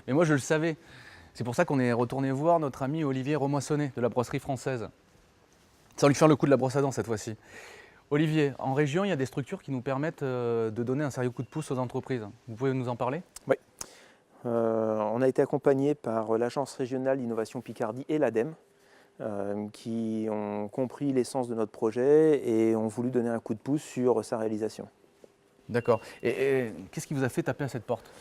Mais moi, je le savais. C'est pour ça qu'on est retourné voir notre ami Olivier Remoissonnet de la brosserie française. Sans lui faire le coup de la brosse à dents cette fois-ci. Olivier, en région, il y a des structures qui nous permettent de donner un sérieux coup de pouce aux entreprises. Vous pouvez nous en parler? Oui. On a été accompagné par l'Agence régionale d'innovation Picardie et l'ADEME, qui ont compris l'essence de notre projet et ont voulu donner un coup de pouce sur sa réalisation. D'accord. Et qu'est-ce qui vous a fait taper à cette porte?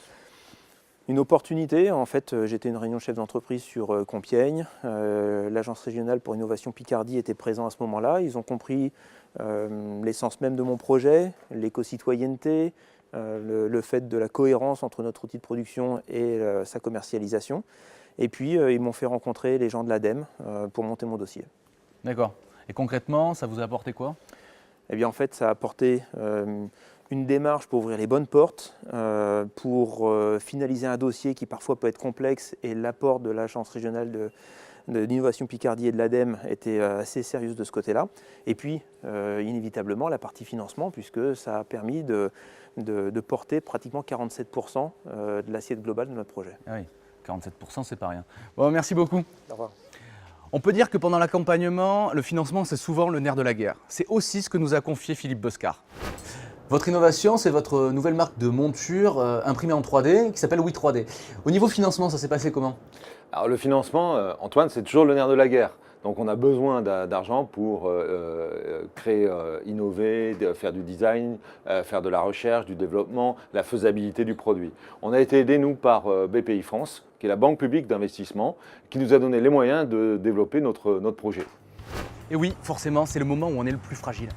Une opportunité, en fait, j'étais une réunion chef d'entreprise sur Compiègne. L'Agence régionale pour l'innovation Picardie était présent à ce moment-là. Ils ont compris l'essence même de mon projet, l'éco-citoyenneté, le fait de la cohérence entre notre outil de production et sa commercialisation. Et puis, ils m'ont fait rencontrer les gens de l'ADEME pour monter mon dossier. D'accord. Et concrètement, ça vous a apporté quoi? Eh bien, en fait, ça a apporté une démarche pour ouvrir les bonnes portes, pour finaliser un dossier qui parfois peut être complexe, et l'apport de l'Agence régionale d'innovation Picardie et de l'ADEME était assez sérieuse de ce côté-là. Et puis, inévitablement, la partie financement, puisque ça a permis de porter pratiquement 47% de l'assiette globale de notre projet. Ah oui, 47%, c'est pas rien. Bon, merci beaucoup. Au revoir. On peut dire que pendant l'accompagnement, le financement, c'est souvent le nerf de la guerre. C'est aussi ce que nous a confié Philippe Boscar. Votre innovation, c'est votre nouvelle marque de monture imprimée en 3D qui s'appelle Oui 3D. Au niveau financement, ça s'est passé comment? Alors le financement, Antoine, c'est toujours le nerf de la guerre. Donc on a besoin d'argent pour créer, innover, faire du design, faire de la recherche, du développement, la faisabilité du produit. On a été aidé, nous, par BPI France, qui est la banque publique d'investissement, qui nous a donné les moyens de développer notre projet. Et oui, forcément, c'est le moment où on est le plus fragile.